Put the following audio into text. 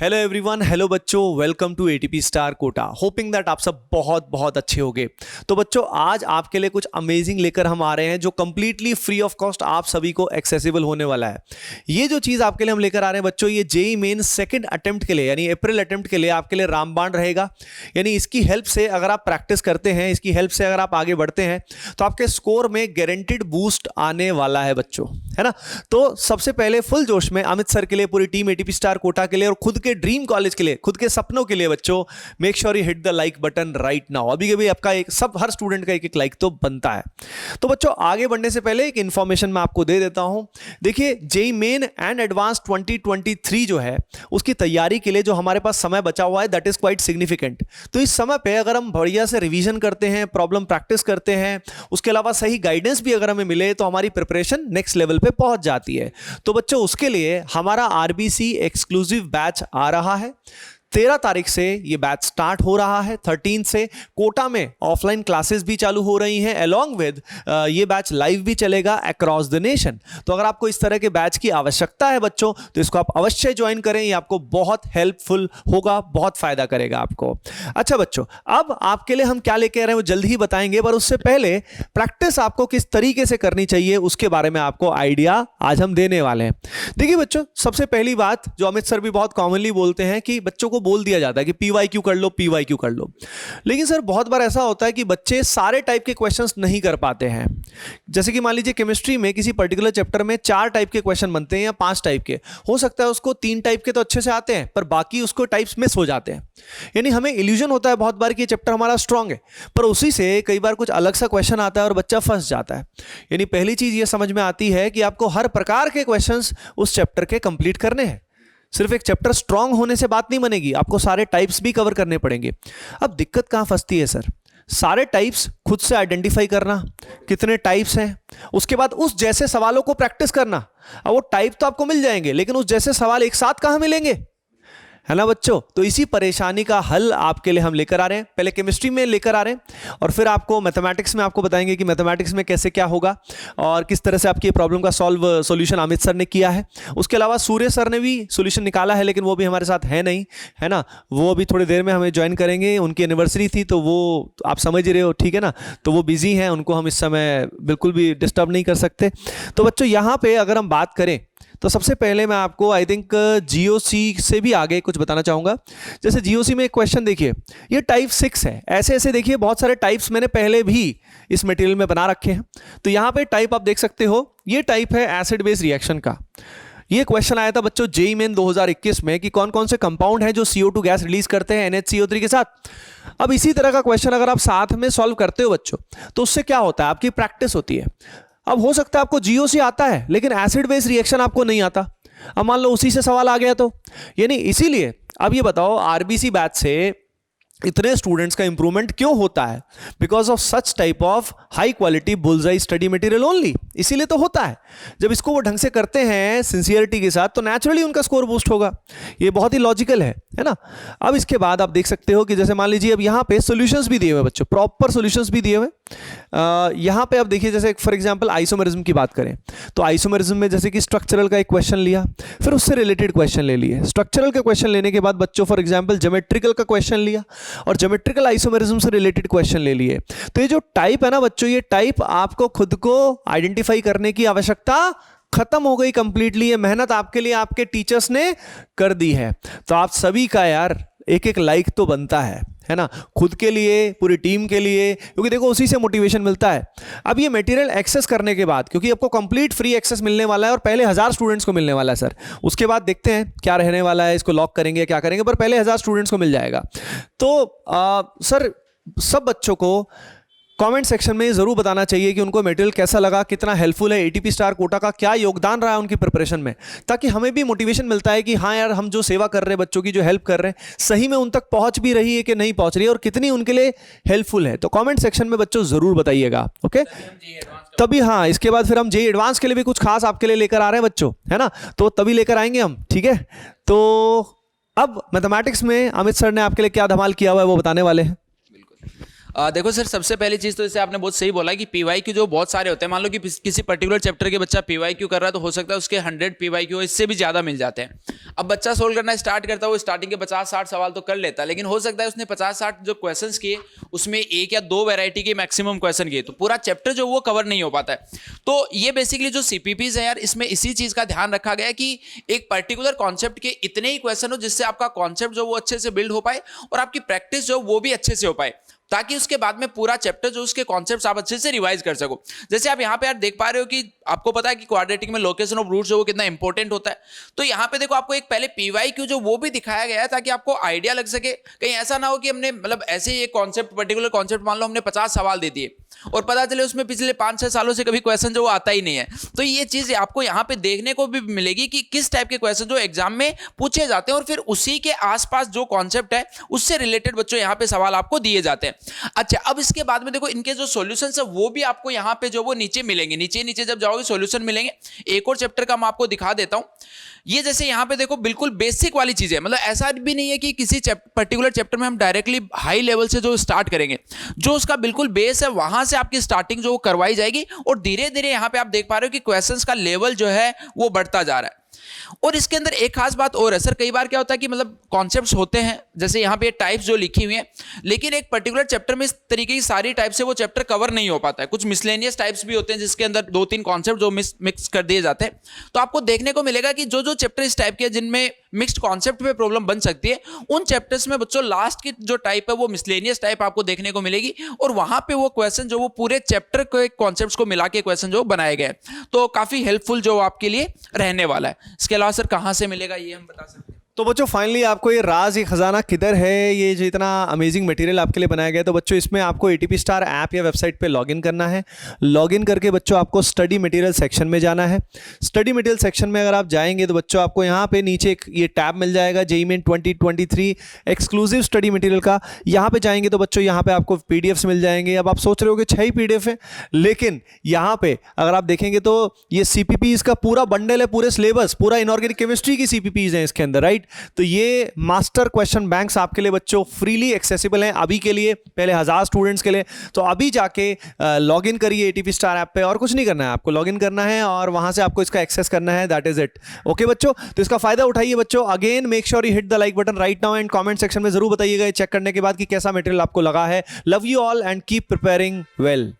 Hello everyone, hello बच्चों, welcome to ATP star Kota. Hoping that आप सब बहुत बहुत अच्छे होंगे। तो बच्चों, आज आपके लिए कुछ अमेजिंग लेकर हम आ रहे हैं जो कंप्लीटली फ्री ऑफ कॉस्ट आप सभी को एक्सेसिबल होने वाला है। ये जो चीज़ आपके लिए हम लेकर आ रहे हैं बच्चों, ये जेईई मेन सेकंड अटेम्प्ट के लिए यानी अप्रैल अटेम्प्ट के लिए आपके लिए रामबाण रहेगा। यानी इसकी हेल्प से अगर आप प्रैक्टिस करते हैं, इसकी हेल्प से अगर आप आगे बढ़ते हैं तो आपके स्कोर में गारंटीड बूस्ट आने वाला है बच्चों, है ना। तो सबसे पहले फुल जोश में अमित सर के लिए, पूरी टीम एटीपी स्टार कोटा के लिए और खुद के ड्रीम कॉलेज के लिए, खुद के सपनों के लिए बच्चों, make sure you hit the like button right now. अभी आपका एक हर स्टूडेंट का एक लाइक तो बनता है। तो बच्चों, आगे बढ़ने से पहले एक इंफॉर्मेशन मैं आपको दे देता हूं। देखिए, जेईई मेन एंड एडवांस 2023 जो है उसकी तैयारी के लिए जो हमारे पास समय बचा हुआ है दैट इज क्वाइट सिग्निफिकेंट। तो इस समय पे अगर हम बढ़िया से रिवीजन करते हैं, प्रॉब्लम प्रैक्टिस करते हैं, उसके अलावा सही गाइडेंस भी अगर हमें मिले तो हमारी प्रिपरेशन नेक्स्ट लेवल पे पहुंच जाती है। तो बच्चों, उसके लिए हमारा आरबीसी एक्सक्लूसिव बैच आ रहा है। 13 तारीख से ये बैच स्टार्ट हो रहा है। 13 से कोटा में ऑफलाइन क्लासेस भी चालू हो रही हैं, अलोंग विद ये बैच लाइव भी चलेगा अक्रॉस द नेशन। तो अगर आपको इस तरह के बैच की आवश्यकता है बच्चों, तो इसको आप अवश्य ज्वाइन करें। ये आपको बहुत हेल्पफुल होगा, बहुत फायदा करेगा आपको। अच्छा बच्चों, अब आपके लिए हम क्या लेके आ रहे हैं वो जल्द ही बताएंगे, पर उससे पहले प्रैक्टिस आपको किस तरीके से करनी चाहिए उसके बारे में आपको आइडिया आज हम देने वाले हैं। देखिए बच्चों, सबसे पहली बात जो अमित सर भी बहुत कॉमनली बोलते हैं कि बच्चों को बोल दिया जाता है कि पीवाईक्यू कर लो, पीवाईक्यू कर लो। लेकिन सर बहुत बार ऐसा होता है कि बच्चे सारे टाइप के क्वेश्चंस नहीं कर पाते हैं। जैसे कि मान लीजिए केमिस्ट्री में किसी पर्टिकुलर चैप्टर में 4 टाइप के क्वेश्चन बनते हैं या 5 टाइप के, हो सकता है उसको 3 टाइप के तो अच्छे से आते हैं पर बाकी उसको टाइप्स मिस हो जाते हैं। यानी हमें इल्यूजन होता है बहुत बार कि चैप्टर हमारा स्ट्रांग है, पर उसी से कई बार कुछ अलग सा क्वेश्चन आता है और बच्चा फंस जाता है। यानी पहली चीज ये समझ में आती है कि आपको हर प्रकार के क्वेश्चंस उस चैप्टर के कंप्लीट करने हैं। सिर्फ एक चैप्टर स्ट्रांग होने से बात नहीं बनेगी, आपको सारे टाइप्स भी कवर करने पड़ेंगे। अब दिक्कत कहां फंसती है सर? सारे टाइप्स खुद से आइडेंटिफाई करना, कितने टाइप्स हैं, उसके बाद उस जैसे सवालों को प्रैक्टिस करना। अब वो टाइप तो आपको मिल जाएंगे लेकिन उस जैसे सवाल एक साथ कहां मिलेंगे, है ना बच्चों। तो इसी परेशानी का हल आपके लिए हम लेकर आ रहे हैं। पहले केमिस्ट्री में लेकर आ रहे हैं और फिर आपको मैथमेटिक्स में आपको बताएंगे कि मैथमेटिक्स में कैसे क्या होगा और किस तरह से आपकी प्रॉब्लम का सॉल्यूशन अमित सर ने किया है। उसके अलावा सूर्य सर ने भी सॉल्यूशन निकाला है, लेकिन वो भी हमारे साथ है नहीं, है ना। वो अभी थोड़ी देर में हमें ज्वाइन करेंगे, उनकी एनिवर्सरी थी तो वो आप समझ ही रहे हो, ठीक है ना। तो वो बिजी हैं, उनको हम इस समय बिल्कुल भी डिस्टर्ब नहीं कर सकते। तो बच्चों, यहाँ पे अगर हम बात करें तो सबसे पहले मैं आपको आई थिंक जीओसी से भी आगे कुछ बताना चाहूंगा। जैसे जीओसी में एक क्वेश्चन देखिए, ये टाइप 6 है। ऐसे ऐसे देखिए बहुत सारे टाइप्स मैंने पहले भी इस मटेरियल में बना रखे हैं। तो यहाँ पे टाइप आप देख सकते हो, ये टाइप है एसिड बेस रिएक्शन का। ये क्वेश्चन आया था बच्चों जेईई मेन 2021 में कि कौन कौन से कंपाउंड हैं जो CO2 गैस रिलीज करते हैं NHCO3 के साथ। अब इसी तरह का क्वेश्चन अगर आप साथ में सॉल्व करते हो बच्चों, तो उससे क्या होता है, आपकी प्रैक्टिस होती है। अब हो सकता है आपको जीओसी आता है लेकिन एसिड बेस रिएक्शन आपको नहीं आता। अब मान लो उसी से सवाल आ गया तो, यानी इसीलिए अब ये बताओ आरबीसी बैच से इतने स्टूडेंट्स का इंप्रूवमेंट क्यों होता है? Because of such type of high quality bullseye study material only. इसीलिए तो होता है। जब इसको वो ढंग से करते हैं सिंसियरिटी के साथ तो नेचुरली उनका स्कोर बूस्ट होगा। ये बहुत ही लॉजिकल है ना। अब इसके बाद आप देख सकते हो कि जैसे मान लीजिए अब यहाँ पे सॉल्यूशंस भी दिए हुए बच्चों, प्रॉपर सॉल्यूशंस भी दिए हुए। यहाँ पे अब देखिए, जैसे फॉर एग्जांपल आइसोमेरिज्म की बात करें तो आइसोमेरिज्म में जैसे कि स्ट्रक्चरल का एक क्वेश्चन लिया, फिर उससे रिलेटेड क्वेश्चन ले लिए। स्ट्रक्चरल का क्वेश्चन लेने के बाद बच्चों फॉर एग्जांपल ज्योमेट्रिकल का क्वेश्चन लिया और ज्योमेट्रिकल आइसोमेरिज्म से रिलेटेड क्वेश्चन ले लिए। तो ये जो टाइप है ना बच्चों, ये टाइप आपको खुद को आइडेंटिफाई करने की आवश्यकता खत्म हो गई कंप्लीटली। ये मेहनत आपके लिए आपके टीचर्स ने कर दी है। तो आप सभी का यार एक एक लाइक तो बनता है ना, खुद के लिए, पूरी टीम के लिए, क्योंकि देखो उसी से मोटिवेशन मिलता है। अब ये मटेरियल एक्सेस करने के बाद, क्योंकि आपको कंप्लीट फ्री एक्सेस मिलने वाला है और पहले 1000 स्टूडेंट्स को मिलने वाला है सर। उसके बाद देखते हैं क्या रहने वाला है, इसको लॉक करेंगे क्या करेंगे, पर पहले 1000 स्टूडेंट्स को मिल जाएगा। तो सर सब बच्चों को कमेंट सेक्शन में जरूर बताना चाहिए कि उनको मटेरियल कैसा लगा, कितना हेल्पफुल है, एटीपी स्टार कोटा का क्या योगदान रहा है उनकी प्रिपरेशन में, ताकि हमें भी मोटिवेशन मिलता है कि हाँ यार, हम जो सेवा कर रहे हैं, बच्चों की जो हेल्प कर रहे हैं, सही में उन तक पहुंच भी रही है कि नहीं पहुंच रही है और कितनी उनके लिए हेल्पफुल है। तो कमेंट सेक्शन में बच्चों जरूर बताइएगा, ओके। तभी हाँ, इसके बाद फिर हम जेईई एडवांस के लिए भी कुछ खास आपके लिए लेकर आ रहे हैं बच्चों, है ना। तो तभी लेकर आएंगे हम, ठीक है। तो अब मैथमेटिक्स में अमित सर ने आपके लिए क्या धमाल किया हुआ है वो बताने वाले हैं। देखो सर, सबसे पहली चीज तो जैसे आपने बहुत सही बोला कि पीवाईक्यू जो बहुत सारे होते हैं। मान लो कि किसी पर्टिकुलर चैप्टर के बच्चा पीवाईक्यू कर रहा है तो हो सकता है उसके 100 पीवाईक्यू इससे भी ज्यादा मिल जाते हैं। अब बच्चा सोल्व करना स्टार्ट करता है, वो स्टार्टिंग के 50-60 सवाल तो कर लेता है, लेकिन हो सकता है उसने 50-60 जो क्वेश्चंस किए उसमें एक या दो वैरायटी के मैक्सिमम क्वेश्चन किए, तो पूरा चैप्टर जो वो कवर नहीं हो पाता है। तो ये बेसिकली जो सीपीपीज है यार, इसमें इसी चीज का ध्यान रखा गया है कि एक पर्टिकुलर कॉन्सेप्ट के इतने ही क्वेश्चन हो जिससे आपका कॉन्सेप्ट जो वो अच्छे से बिल्ड हो पाए और आपकी प्रैक्टिस जो वो भी अच्छे से हो पाए, ताकि उसके बाद में पूरा चैप्टर जो उसके कॉन्सेप्ट्स आप अच्छे से रिवाइज कर सको। जैसे आप यहाँ पे यार देख पा रहे हो कि आपको पता है कि क्वाड्रेटिक में लोकेशन ऑफ रूट्स जो वो कितना इंपॉर्टेंट होता है। तो यहाँ पे देखो आपको एक पहले पीवाईक्यू जो वो भी दिखाया गया है ताकि आपको आइडिया लग सके। कहीं ऐसा ना हो कि हमने मतलब ऐसे ही एक कॉन्सेप्ट पर्टिकुलर कॉन्सेप्ट मान लो हमने 50 सवाल दे दिए और पता चले उसमें पिछले 5-6 सालों से कभी क्वेश्चन जो वो आता ही नहीं है। तो ये चीज आपको यहाँ पे देखने को भी मिलेगी कि किस टाइप के क्वेश्चन जो एग्जाम में पूछे जाते हैं और फिर उसी के आसपास जो कॉन्सेप्ट है उससे रिलेटेड बच्चों यहाँ पे सवाल आपको दिए जाते हैं। अच्छा, अब इसके बाद में देखो इनके जो सॉल्यूशंस है वो भी आपको यहाँ पे जो वो नीचे मिलेंगे। नीचे नीचे जब जाओगे सॉल्यूशन मिलेंगे। एक और चैप्टर का मैं आपको दिखा देता हूँ। ये जैसे यहाँ पे देखो बिल्कुल बेसिक वाली चीजें, मतलब ऐसा भी नहीं है कि किसी पर्टिकुलर चैप्टर में हम डायरेक्टली हाई लेवल से जो स्टार्ट करेंगे, जो उसका बिल्कुल बेस है वहां से आपकी स्टार्टिंग जो वो करवाई जाएगी और धीरे धीरे यहाँ पे आप देख पा रहे हो कि क्वेश्चंस का लेवल जो है वो बढ़ता जा रहा है। और इसके अंदर एक खास बात और है सर, कई बार क्या होता है कि मतलब कॉन्सेप्ट्स होते हैं जैसे यहाँ पे टाइप्स जो लिखी हुई हैं, लेकिन एक पर्टिकुलर चैप्टर में इस तरीके की सारी टाइप से वो चैप्टर कवर नहीं हो पाता है। कुछ मिसलेनियस टाइप्स भी होते हैं जिसके अंदर 2-3 कॉन्सेप्ट जो मिक्स कर दिए जाते हैं। तो आपको देखने को मिलेगा कि जो जो चैप्टर इस टाइप के जिनमें मिक्स्ड कॉन्सेप्ट पे प्रॉब्लम बन सकती है, उन चैप्टर्स में बच्चों लास्ट की जो टाइप है वो मिसलेनियस टाइप आपको देखने को मिलेगी और वहां पे वो क्वेश्चन जो वो पूरे चैप्टर के कॉन्सेप्ट्स को मिला के क्वेश्चन जो बनाए गए, तो काफी हेल्पफुल जो आपके लिए रहने वाला है। इसके अलावा सर कहां से मिलेगा ये हम बता सकते हैं? तो बच्चों फाइनली आपको ये राज, ये खजाना किधर है, ये जो इतना अमेजिंग मटेरियल आपके लिए बनाया गया है, तो बच्चों इसमें आपको एटीपी स्टार ऐप या वेबसाइट पे लॉगिन करना है। लॉगिन करके बच्चों आपको स्टडी मटेरियल सेक्शन में जाना है। स्टडी मटेरियल सेक्शन में अगर आप जाएंगे तो बच्चों आपको यहाँ पे नीचे एक ये टैब मिल जाएगा JEE main 2023 exclusive study material का। यहाँ पे जाएंगे तो बच्चों यहाँ पे आपको पीडीएफ्स मिल जाएंगे। अब आप सोच रहे हो कि 6 ही पीडीएफ है, लेकिन यहाँ पे अगर आप देखेंगे तो ये सीपीपी का पूरा बंडल है, पूरे सिलेबस, पूरा इनऑर्गेनिक केमिस्ट्री की सीपीपीज हैं इसके अंदर, राइट। तो ये मास्टर क्वेश्चन बैंक्स आपके लिए बच्चों फ्रीली एक्सेसिबल हैं अभी के लिए, पहले 1000 स्टूडेंट्स के लिए। तो अभी जाके लॉग इन करिए एटीपी स्टार ऐप पे, और कुछ नहीं करना है आपको, लॉग इन करना है और वहां से आपको इसका एक्सेस करना है, दैट इज इट। ओके बच्चों, तो इसका फायदा उठाइए बच्चों। Again make sure you hit the like button right now and comment section में जरूर बताइएगा चेक करने के बाद कि कैसा मटेरियल आपको लगा है। Love you all and keep preparing well.